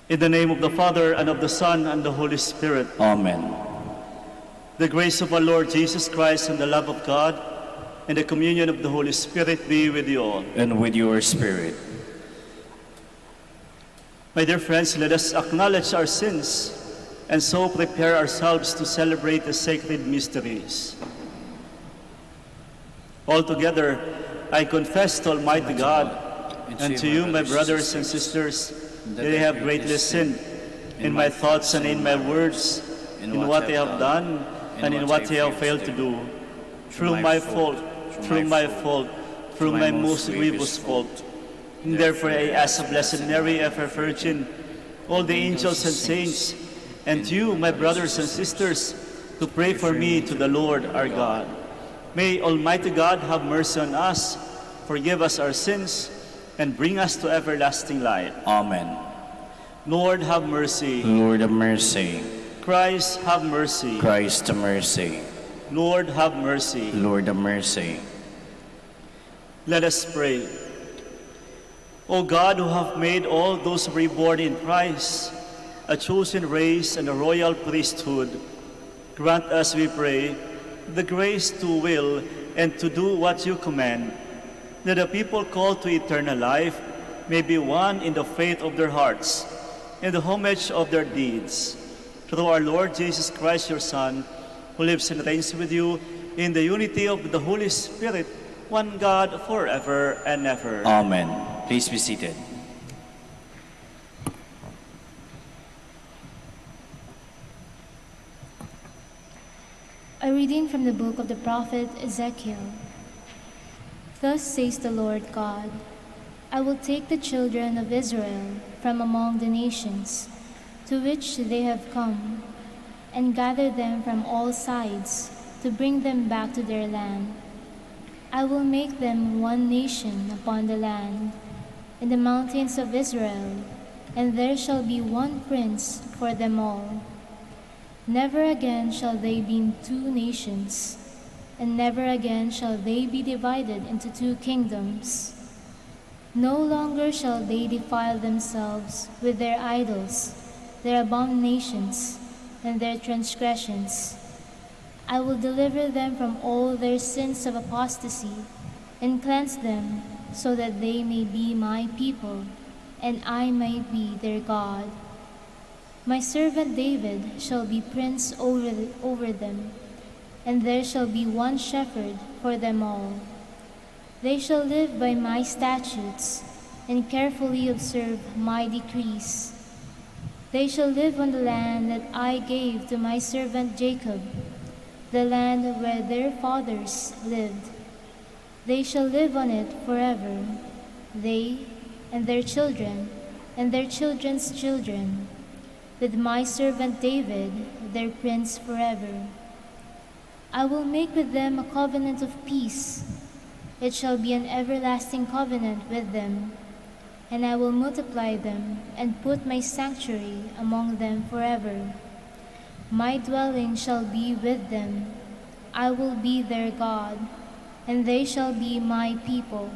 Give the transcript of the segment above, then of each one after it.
In the name of the Father, and of the Son, and the Holy Spirit. Amen. The grace of our Lord Jesus Christ, and the love of God, and the communion of the Holy Spirit be with you all. And with your spirit. My dear friends, let us acknowledge our sins and so prepare ourselves to celebrate the sacred mysteries. Altogether, I confess to Almighty God and to you, my brothers and sisters, that I have greatly sinned in my thoughts and in my words, in what I have done and in what I have failed to do, through my fault, through my most grievous fault. And therefore I ask the Blessed Mary, ever Virgin, all the angels and saints, and you, my brothers and sisters, to pray for me to the Lord our God. May Almighty God have mercy on us, forgive us our sins, and bring us to everlasting life. Amen. Lord, have mercy. Lord, have mercy. Christ, have mercy. Christ, have mercy. Lord, have mercy. Lord, have mercy. Let us pray. O God, who have made all those reborn in Christ a chosen race and a royal priesthood, grant us, we pray, the grace to will and to do what you command, that the people called to eternal life may be one in the faith of their hearts and the homage of their deeds. Through our Lord Jesus Christ, your Son, who lives and reigns with you in the unity of the Holy Spirit, one God, forever and ever. Amen. Please be seated. A reading from the book of the prophet Ezekiel. Thus says the Lord God, I will take the children of Israel from among the nations to which they have come, and gather them from all sides to bring them back to their land. I will make them one nation upon the land, in the mountains of Israel, and there shall be one prince for them all. Never again shall they be two nations, and never again shall they be divided into two kingdoms. No longer shall they defile themselves with their idols, their abominations, and their transgressions. I will deliver them from all their sins of apostasy, and cleanse them, so that they may be my people, and I may be their God. My servant David shall be prince over them, and there shall be one shepherd for them all. They shall live by my statutes, and carefully observe my decrees. They shall live on the land that I gave to my servant Jacob, the land where their fathers lived. They shall live on it forever, they and their children, and their children's children, with my servant David, their prince forever. I will make with them a covenant of peace. It shall be an everlasting covenant with them, and I will multiply them and put my sanctuary among them forever. My dwelling shall be with them. I will be their God, and they shall be my people.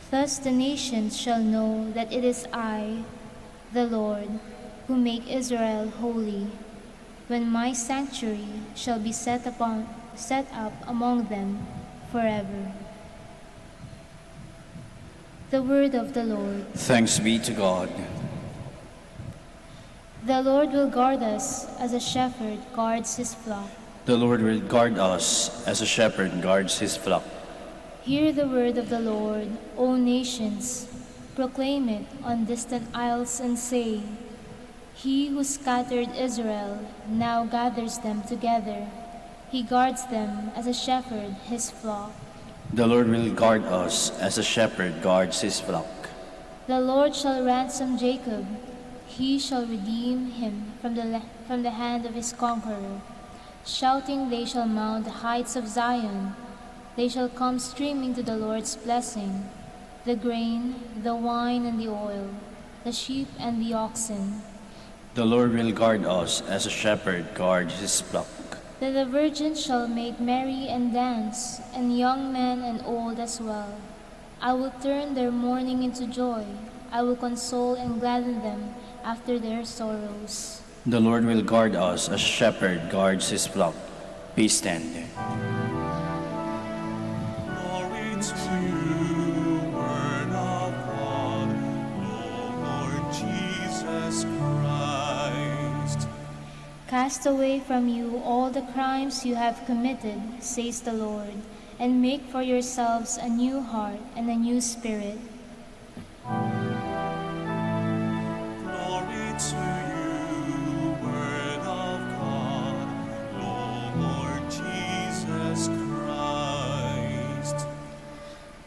Thus the nations shall know that it is I, the Lord, who make Israel holy, when my sanctuary shall be set up among them forever. The word of the Lord. Thanks be to God. The Lord will guard us as a shepherd guards his flock. The Lord will guard us as a shepherd guards his flock. Hear the word of the Lord, O nations. Proclaim it on distant isles and say, He who scattered Israel now gathers them together. He guards them as a shepherd his flock. The Lord will guard us as a shepherd guards his flock. The Lord shall ransom Jacob. He shall redeem him from the hand of his conqueror. Shouting, they shall mount the heights of Zion. They shall come streaming to the Lord's blessing, the grain, the wine, and the oil, the sheep and the oxen. The Lord will guard us as a shepherd guards his flock. That the virgins shall make merry and dance, and young men and old as well. I will turn their mourning into joy, I will console and gladden them after their sorrows. The Lord will guard us as a shepherd guards his flock. Please stand. Glory to you, Word of God, Lord Jesus Christ. Cast away from you all the crimes you have committed, says the Lord, and make for yourselves a new heart and a new spirit. Glory to you, Word of God, Lord Jesus Christ.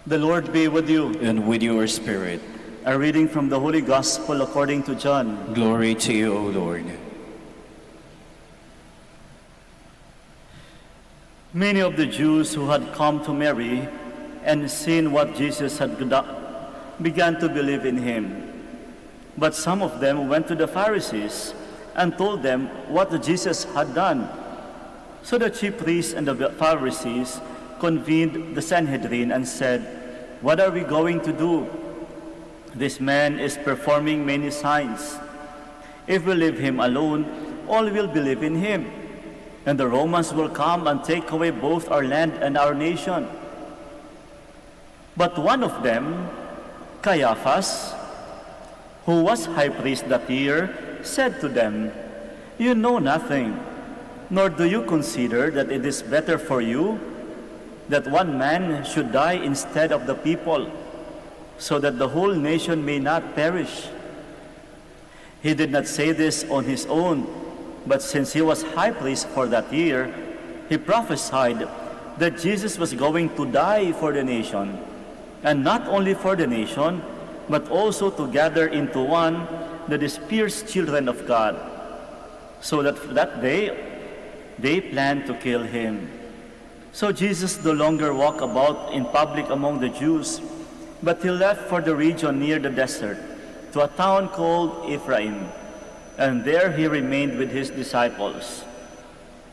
The Lord be with you. And with your spirit. A reading from the Holy Gospel according to John. Glory to you, O Lord. Many of the Jews who had come to Mary and seen what Jesus had done began to believe in him. But some of them went to the Pharisees and told them what Jesus had done. So the chief priests and the Pharisees convened the Sanhedrin and said, "What are we going to do? This man is performing many signs. If we leave him alone, all will believe in him. And the Romans will come and take away both our land and our nation." But one of them, Caiaphas, who was high priest that year, said to them, "You know nothing, nor do you consider that it is better for you that one man should die instead of the people, so that the whole nation may not perish." He did not say this on his own, but since he was high priest for that year, he prophesied that Jesus was going to die for the nation, and not only for the nation, but also to gather into one the dispersed children of God, so that that day they planned to kill him. So Jesus no longer walked about in public among the Jews, but he left for the region near the desert, to a town called Ephraim, and there he remained with his disciples.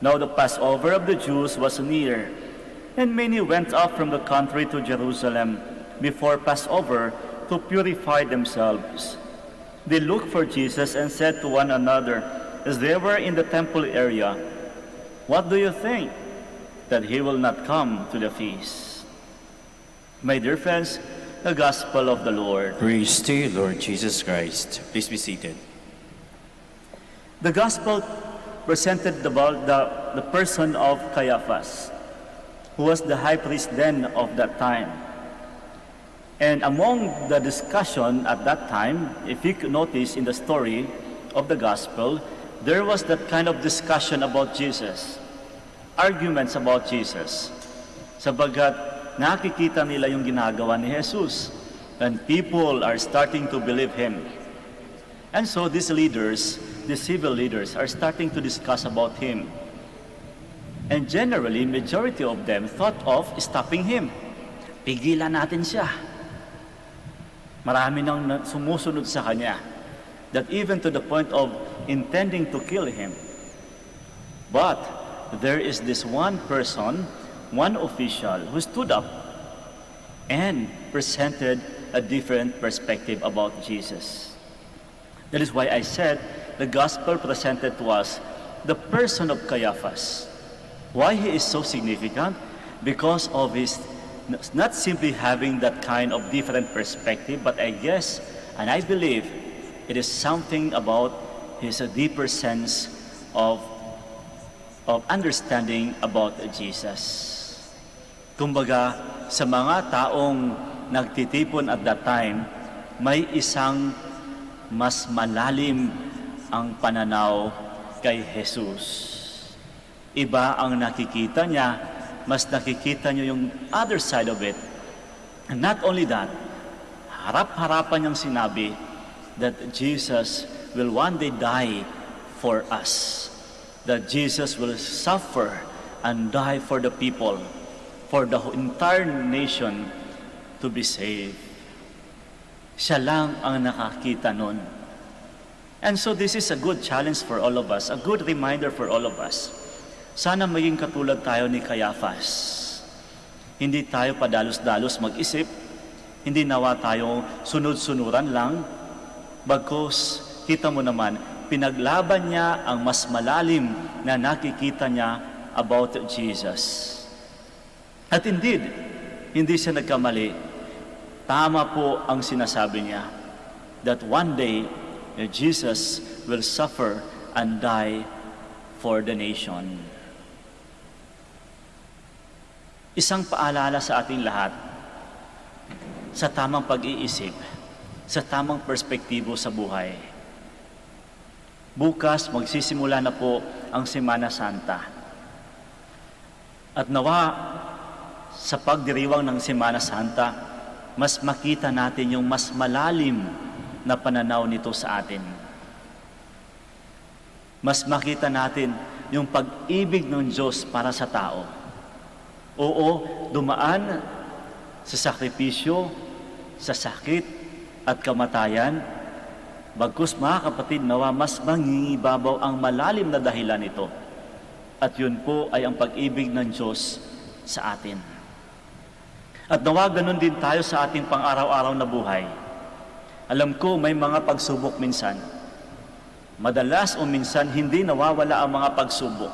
Now the Passover of the Jews was near, and many went up from the country to Jerusalem before Passover to purify themselves. They looked for Jesus and said to one another as they were in the temple area, "What do you think? That he will not come to the feast?" My dear friends, the Gospel of the Lord. Praise to you, Lord Jesus Christ. Please be seated. The Gospel presented the person of Caiaphas, who was the high priest then of that time. And among the discussion at that time, if you could notice in the story of the Gospel, there was that kind of discussion about Jesus, arguments about Jesus, sabagat nakikita nila yung ginagawa ni Jesus, and people are starting to believe him. And so these leaders, the civil leaders, are starting to discuss about him. And generally, majority of them thought of stopping him. Pigilan natin siya. Marami nang sumusunod sa kanya, that even to the point of intending to kill him. But there is this one person, one official, who stood up and presented a different perspective about Jesus. That is why I said the Gospel presented to us the person of Caiaphas. Why he is so significant? Because of his not simply having that kind of different perspective, but I guess, and I believe, it is something about his deeper sense of understanding about Jesus. Kumbaga, sa mga taong nagtitipon at that time, may isang mas malalim ang pananaw kay Jesus. Iba ang nakikita niya, mas nakikita niyo yung other side of it. And not only that, harap-harapan niyang sinabi that Jesus will one day die for us. That Jesus will suffer and die for the people, for the entire nation to be saved. Siya lang ang nakakita nun. And so this is a good challenge for all of us, a good reminder for all of us. Sana maging katulad tayo ni Caiaphas. Hindi tayo padalos-dalos mag-isip, Hindi nawa tayo sunod-sunuran lang, bagkus kita mo naman, pinaglaban niya ang mas malalim na nakikita niya about Jesus. At indeed, hindi siya nagkamali. Tama po ang sinasabi niya that one day, Jesus will suffer and die for the nation. Isang paalala sa ating lahat sa tamang pag-iisip, sa tamang perspektibo sa buhay. Bukas, magsisimula na po ang Semana Santa. At nawa, sa pagdiriwang ng Semana Santa, mas makita natin yung mas malalim na pananaw nito sa atin. Mas makita natin yung pag-ibig ng Diyos para sa tao. Oo, dumaan sa sakripisyo, sa sakit at kamatayan. Bagkus mga kapatid, nawa mas mangingibabaw ang malalim na dahilan nito. At yun po ay ang pag-ibig ng Diyos sa atin. At nawa ganun din tayo sa ating pang-araw-araw na buhay. Alam ko may mga pagsubok minsan. Madalas o minsan hindi nawawala ang mga pagsubok.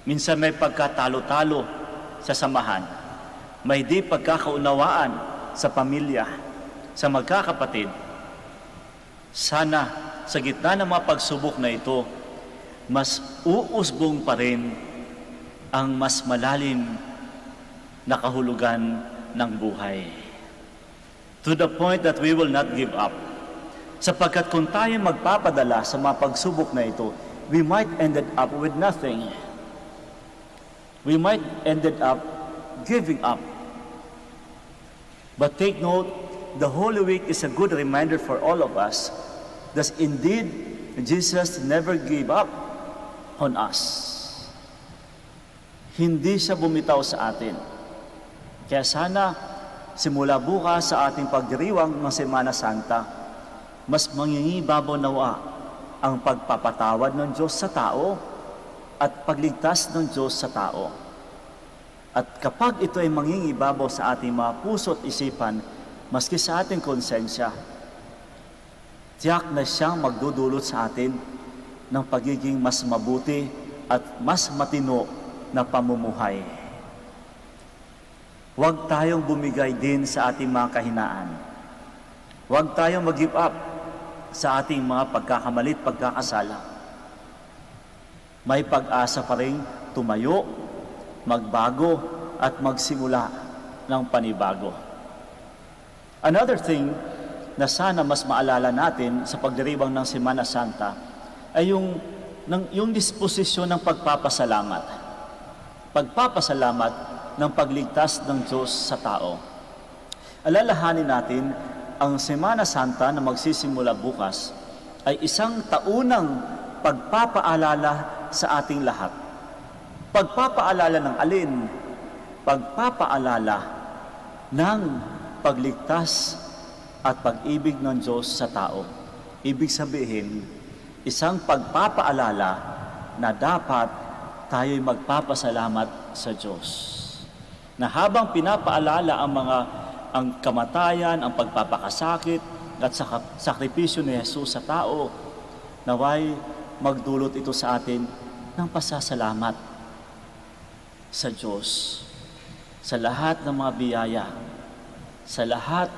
Minsan may pagkatalo-talo sa samahan. May di pagkakaunawaan sa pamilya, sa magkakapatid. Sana sa gitna ng mga pagsubok na ito, mas uusbong pa rin ang mas malalim na kahulugan ng buhay. To the point that we will not give up. Sapagkat kung tayo magpapadala sa mga pagsubok na ito, we might ended up with nothing. We might ended up giving up. But take note, the Holy Week is a good reminder for all of us that indeed Jesus never gave up on us. Hindi siya bumitaw sa atin. Kaya sana, simula bukas sa ating pagdiriwang ng Semana Santa, mas mangingibabaw nawa ang pagpapatawad ng Diyos sa tao at pagligtas ng Diyos sa tao. At kapag ito ay mangingibabaw sa ating mga puso at isipan, maski sa ating konsensya, tiyak na siyang magdudulot sa atin ng pagiging mas mabuti at mas matino na pamumuhay. Huwag tayong bumigay din sa ating mga kahinaan. Huwag tayong mag-give up sa ating mga pagkakamalit, pagkakasala. May pag-asa pa rin tumayo, magbago, at magsimula ng panibago. Another thing na sana mas maalala natin sa pagdiriwang ng Semana Santa ay yung disposisyon ng pagpapasalamat. Pagpapasalamat ng pagligtas ng Diyos sa tao. Alalahanin natin, ang Semana Santa na magsisimula bukas ay isang taunang pagpapaalala sa ating lahat. Pagpapaalala ng alin? Pagpapaalala ng pagligtas at pag-ibig ng Diyos sa tao. Ibig sabihin, isang pagpapaalala na dapat tayo'y magpapasalamat sa Diyos. Na habang pinapaalala ang kamatayan, ang pagpapakasakit at sakripisyo ni Jesus sa tao, naway magdulot ito sa atin ng pasasalamat sa Diyos, sa lahat ng mga biyaya, sa lahat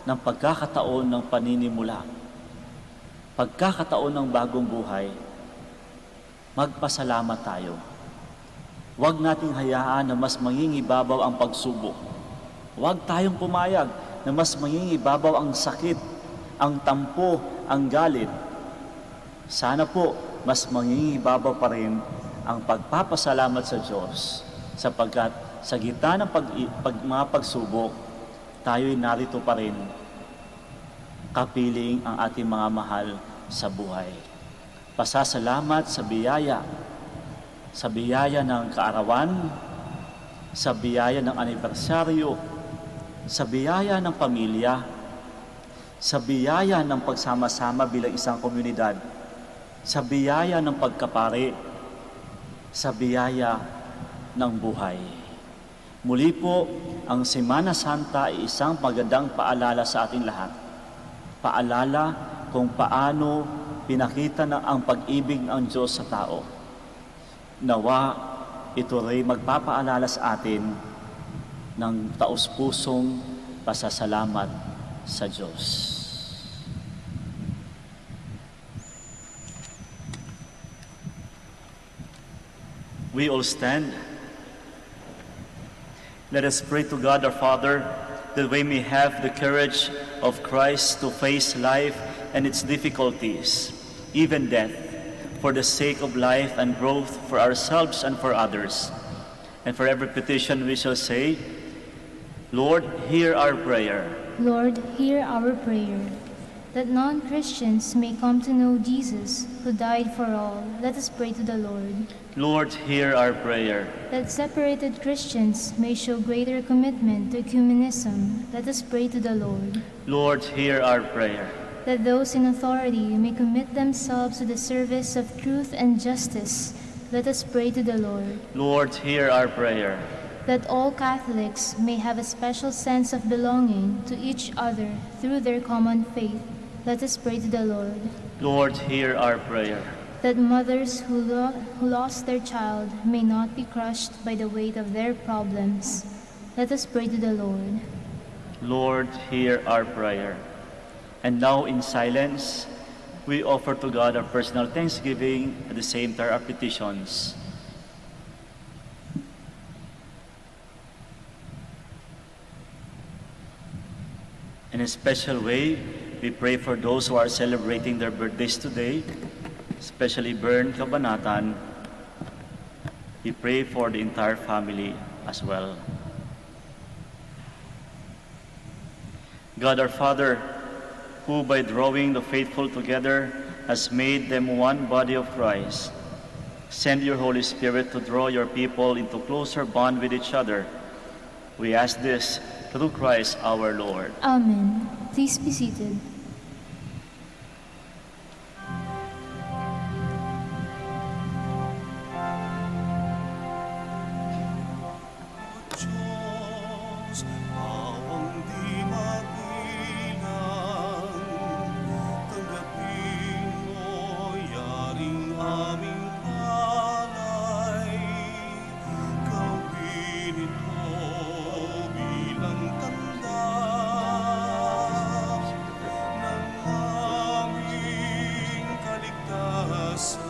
ng pagkakataon ng paninimula, pagkakataon ng bagong buhay. Magpasalamat tayo. Huwag nating hayaan na mas mangingibabaw ang pagsubok. Huwag tayong pumayag na mas mangingibabaw ang sakit, ang tampo, ang galit. Sana po, mas mangingibabaw pa rin ang pagpapasalamat sa Diyos, sapagkat sa gitna ng mga pagsubok, tayo'y narito pa rin kapiling ang ating mga mahal sa buhay. Pasasalamat sa biyaya ng kaarawan, sa biyaya ng anibersaryo, sa biyaya ng pamilya, sa biyaya ng pagsama-sama bilang isang komunidad, sa biyaya ng pagkapare, sa biyaya ng buhay. Muli po, ang Semana Santa ay isang magandang paalala sa ating lahat. Paalala kung paano pinakita na ang pag-ibig ng Diyos sa tao. Nawa, ito rin magpapaalala sa atin ng taus-pusong pasasalamat sa Diyos. We all stand. Let us pray to God our Father that we may have the courage of Christ to face life and its difficulties, even death, for the sake of life and growth for ourselves and for others. And for every petition we shall say, Lord, hear our prayer. Lord, hear our prayer. That non-Christians may come to know Jesus, who died for all, let us pray to the Lord. Lord, hear our prayer. That separated Christians may show greater commitment to ecumenism, let us pray to the Lord. Lord, hear our prayer. That those in authority may commit themselves to the service of truth and justice, let us pray to the Lord. Lord, hear our prayer. That all Catholics may have a special sense of belonging to each other through their common faith, let us pray to the Lord. Lord, hear our prayer. That mothers who lost their child may not be crushed by the weight of their problems, let us pray to the Lord. Lord, hear our prayer. And now in silence, we offer to God our personal thanksgiving, at the same time our petitions. In a special way, we pray for those who are celebrating their birthdays today, especially Bern Kabanatan. We pray for the entire family as well. God our Father, who by drawing the faithful together has made them one body of Christ, send your Holy Spirit to draw your people into closer bond with each other. We ask this through Christ our Lord. Amen. Please be seated. Diyos, awang di mabilang, tanggapin mo yaring aming palay, gawin ito bilang tanda ng aming kaligtasan.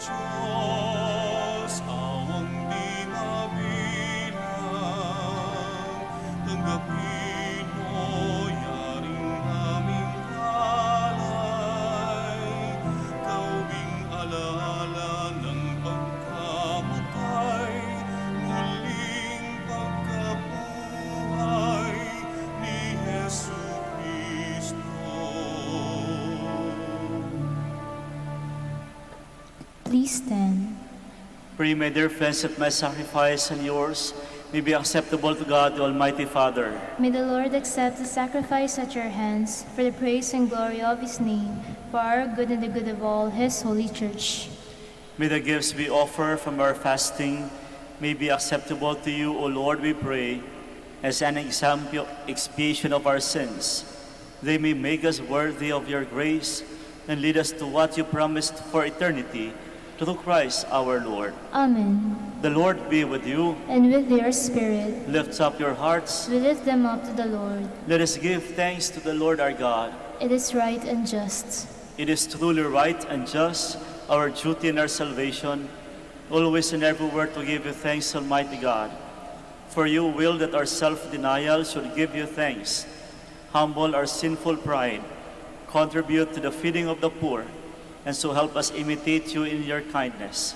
Diyos, awang di mabilang, tanggapin mo yaring aming kalay, gawing alaala ng pagkamatay, muling pagkabuhay ni Jesu Cristo. Please stand. Pray, my dear friends, that my sacrifice and yours may be acceptable to God, the Almighty Father. May the Lord accept the sacrifice at your hands for the praise and glory of his name, for our good and the good of all his holy church. May the gifts we offer from our fasting may be acceptable to you, O Lord, we pray, as an expiation of our sins. They may make us worthy of your grace and lead us to what you promised for eternity, through Christ our Lord. Amen. The Lord be with you. And with your spirit, Lift up your hearts. we lift them up to the Lord. Let us give thanks to the Lord our God. It is right and just. It is truly right and just, our duty and our salvation, always and everywhere to give you thanks, Almighty God. For you will that our self-denial should give you thanks, humble our sinful pride, contribute to the feeding of the poor, and so help us imitate you in your kindness.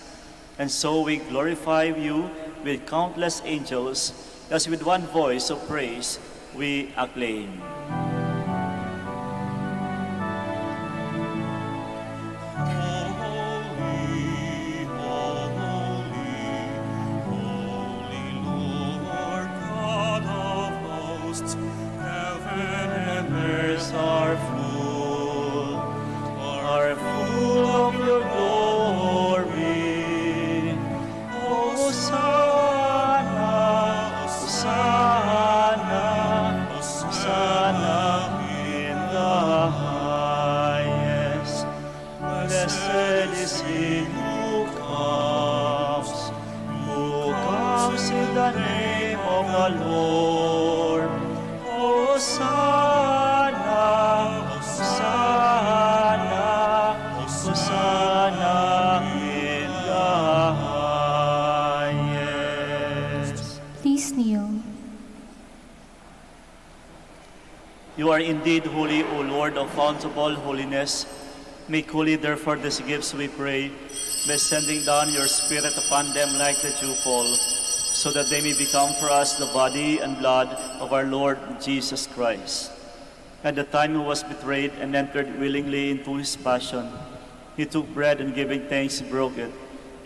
And so we glorify you with countless angels, as with one voice of praise we acclaim. Holy, holy, holy Lord God of hosts, heaven and earth Are full of your glory. Hosanna, Hosanna, Hosanna in the highest. Blessed is he who comes in the name of the Lord. Hosanna, Hosanna, Hosanna in the highest. Please kneel. You are indeed holy, O Lord, the fount of all holiness. Make holy, therefore, these gifts, we pray, by sending down your Spirit upon them like the dewfall, so that they may become for us the body and blood of our Lord Jesus Christ. At the time he was betrayed and entered willingly into his passion, he took bread and giving thanks, he broke it,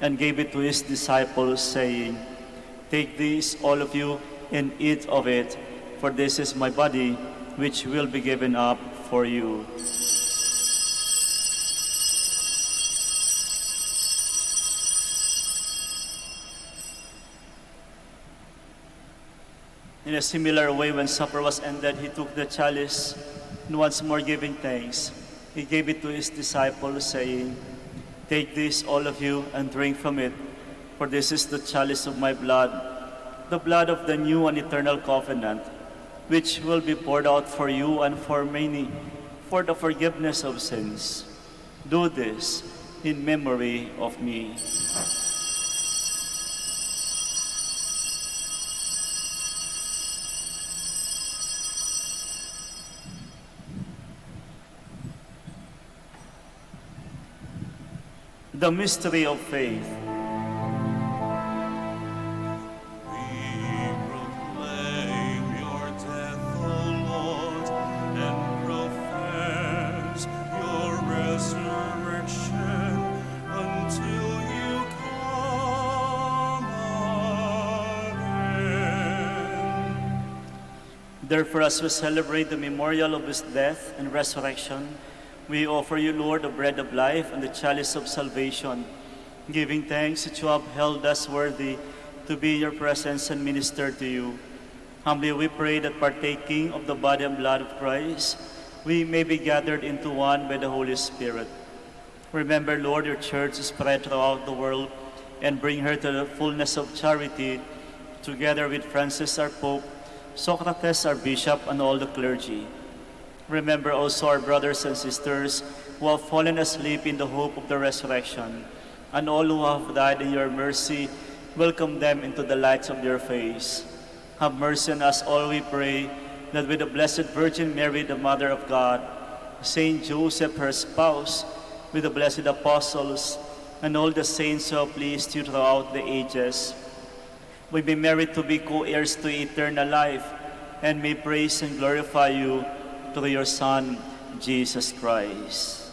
and gave it to his disciples, saying, "Take this, all of you, and eat of it, for this is my body, which will be given up for you." In a similar way, when supper was ended, he took the chalice, and once more giving thanks, he gave it to his disciples, saying, "Take this, all of you, and drink from it, for this is the chalice of my blood, the blood of the new and eternal covenant, which will be poured out for you and for many, for the forgiveness of sins. Do this in memory of me." The mystery of faith. We proclaim your death, O Lord, and profess your resurrection until you come again. Therefore, as we celebrate the memorial of his death and resurrection, we offer you, Lord, the bread of life and the chalice of salvation, giving thanks that you have held us worthy to be in your presence and minister to you. Humbly we pray that partaking of the body and blood of Christ, we may be gathered into one by the Holy Spirit. Remember, Lord, your church spread throughout the world, and bring her to the fullness of charity, together with Francis our Pope, Socrates our Bishop, and all the clergy. Remember also our brothers and sisters who have fallen asleep in the hope of the resurrection, and all who have died in your mercy. Welcome them into the lights of your face. Have mercy on us all, we pray, that with the Blessed Virgin Mary, the Mother of God, Saint Joseph, her spouse, with the blessed apostles, and all the saints who have pleased you throughout the ages, we be merited to be co-heirs to eternal life, and may praise and glorify you through your Son, Jesus Christ.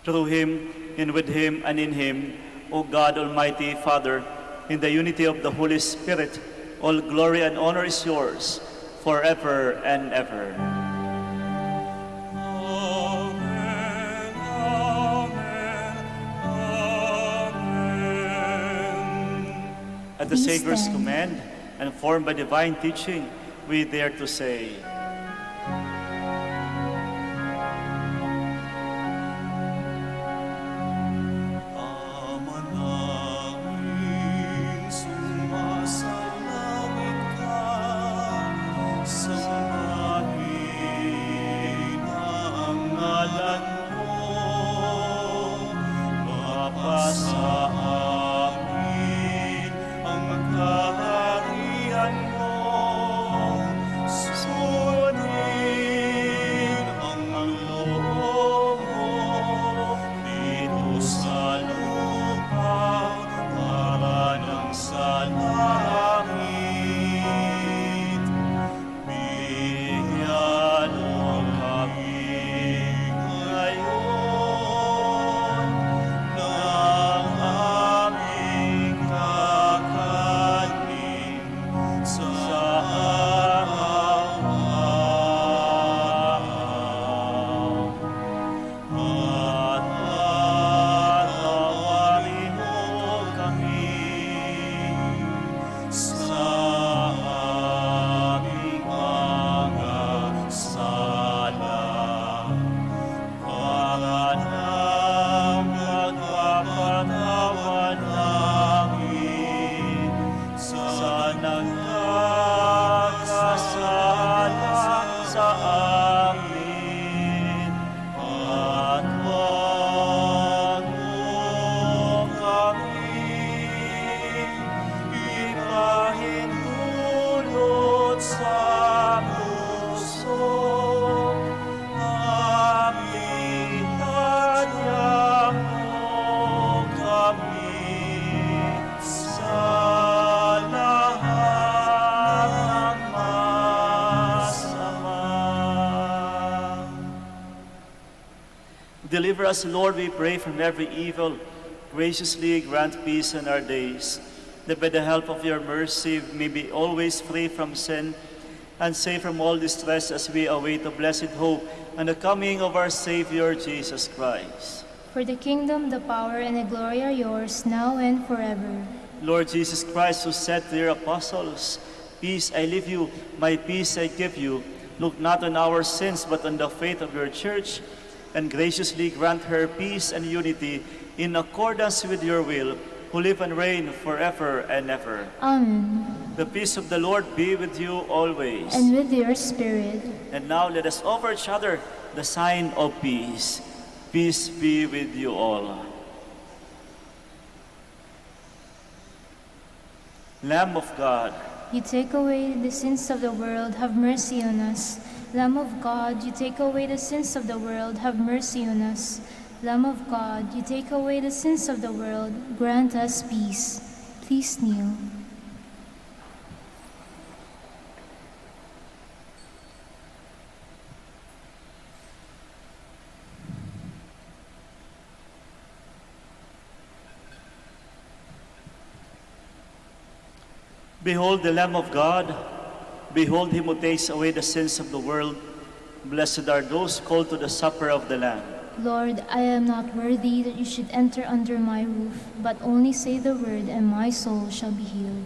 Through him, and with him, and in him, O God, Almighty Father, in the unity of the Holy Spirit, all glory and honor is yours, forever and ever. Amen, amen, amen. At the Please Savior's stand. command, and formed by divine teaching, we dare to say, Manawag, sumasalawit ka, sambahin ang ngalan mo, mapasa amin ang kaharian mo, Deliver us, Lord, we pray, from every evil. Graciously grant peace in our days, that by the help of your mercy we may be always free from sin and safe from all distress as we await the blessed hope and the coming of our Savior, Jesus Christ. For the kingdom, the power, and the glory are yours, now and forever. Lord Jesus Christ, who said to your apostles, "Peace I leave you, my peace I give you," look not on our sins but on the faith of your church, and graciously grant her peace and unity in accordance with your will, who live and reign forever and ever. Amen. The peace of the Lord be with you always. And with your spirit. And now let us offer each other the sign of peace. Peace be with you all. Lamb of God, You take away the sins of the world, have mercy on us. Lamb of God, you take away the sins of the world, have mercy on us. Lamb of God, you take away the sins of the world, grant us peace. Please kneel. behold the Lamb of God. Behold him who takes away the sins of the world. Blessed are those called to the supper of the Lamb. Lord, I am not worthy that you should enter under my roof, but only say the word, and my soul shall be healed.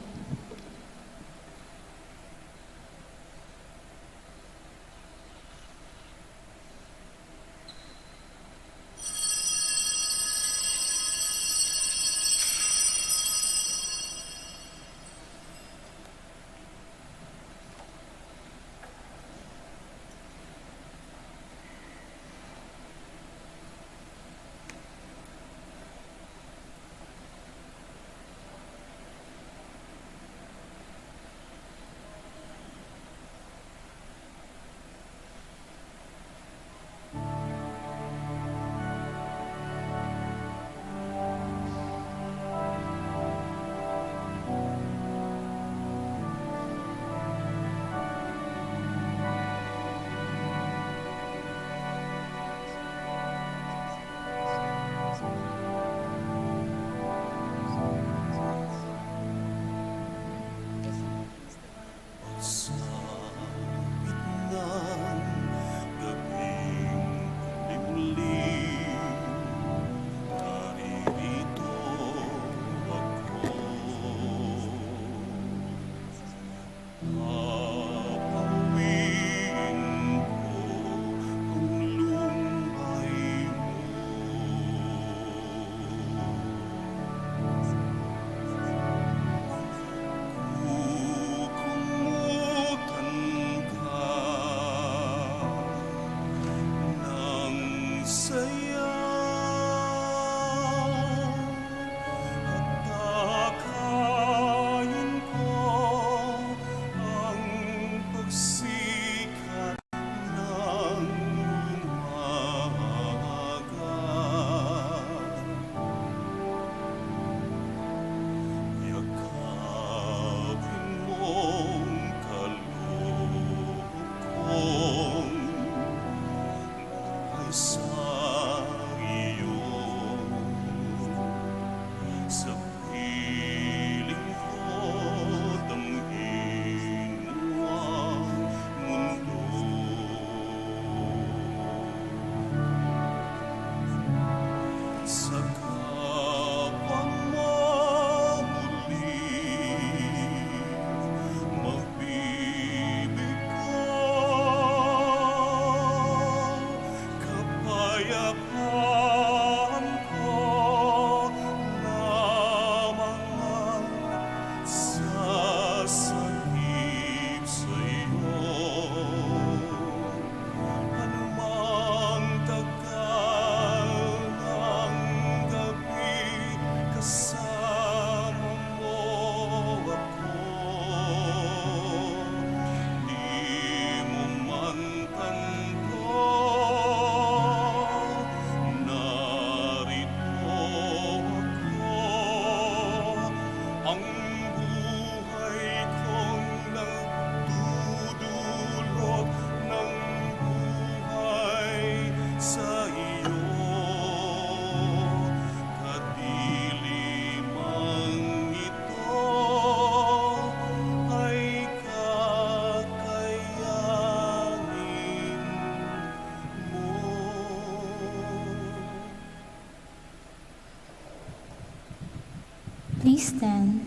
Please stand.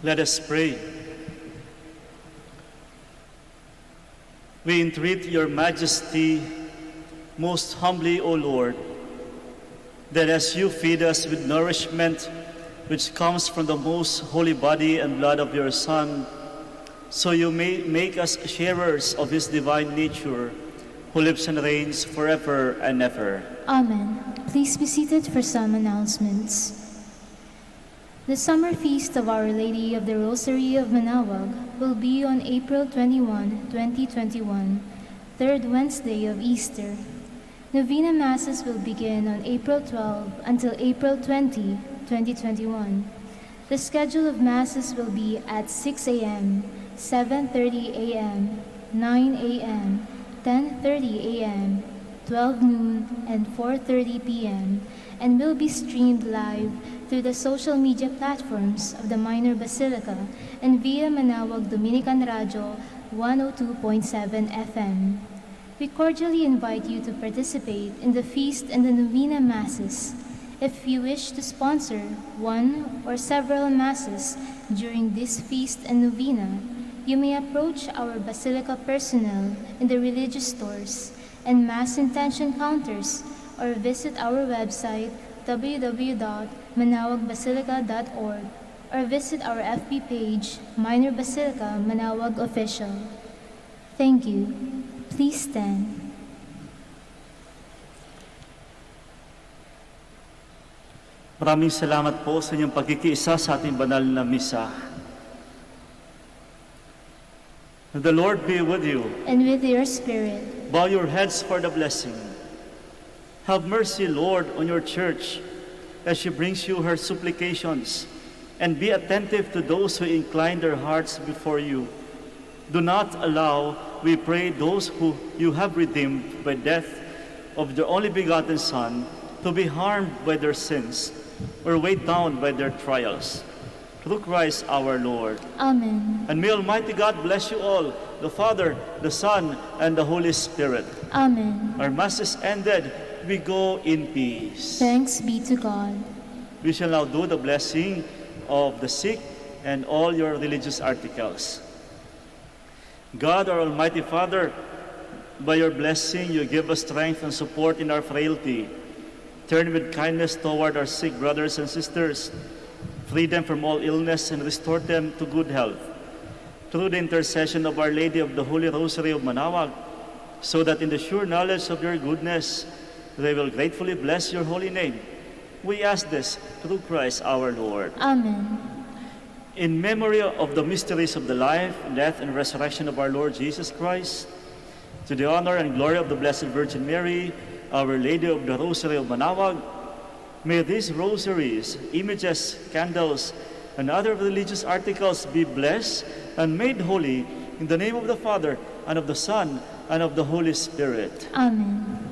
Let us pray. We entreat your majesty most humbly, O Lord, that as you feed us with nourishment which comes from the most holy body and blood of your Son, so you may make us sharers of his divine nature, who lives and reigns forever and ever. Amen. Please be seated for some announcements. The summer feast of Our Lady of the Rosary of Manaoag will be on April 21, 2021, third Wednesday of Easter. Novena Masses will begin on April 12 until April 20, 2021. The schedule of Masses will be at 6 a.m., 7:30 a.m., 9 a.m., 10:30 a.m., 12 noon, and 4:30 p.m., and will be streamed live through the social media platforms of the Minor Basilica and via Manaoag Dominican Radio 102.7 FM. We cordially invite you to participate in the feast and the Novena Masses. If you wish to sponsor one or several Masses during this feast and Novena, you may approach our Basilica personnel in the religious stores and Mass intention counters, or visit our website www.manaoagbasilica.org, or visit our FB page, Minor Basilica Manaoag Official. Thank you. Please stand. Maraming salamat po sa inyong pagkikiisa sa ating banal na misa. The Lord be with you. And with your spirit. Bow your heads for the blessing. Have mercy, Lord, on your church as she brings you her supplications, and be attentive to those who incline their hearts before you. Do not allow, we pray, those who you have redeemed by death of their only begotten Son to be harmed by their sins or weighed down by their trials. Through Christ our Lord. Amen. And may Almighty God bless you all, the Father, the Son, and the Holy Spirit. Amen. Our Mass is ended. We go in peace. Thanks be to God. We shall now do the blessing of the sick and all your religious articles. God, our Almighty Father, by your blessing you give us strength and support in our frailty. Turn with kindness toward our sick brothers and sisters. Free them from all illness and restore them to good health. Through the intercession of Our Lady of the Holy Rosary of Manaoag, so that in the sure knowledge of your goodness, they will gratefully bless your holy name. We ask this through Christ our Lord. Amen. In memory of the mysteries of the life, death, and resurrection of our Lord Jesus Christ, to the honor and glory of the Blessed Virgin Mary, Our Lady of the Rosary of Manaoag, may these rosaries, images, candles, and other religious articles be blessed and made holy in the name of the Father, and of the Son, and of the Holy Spirit. Amen.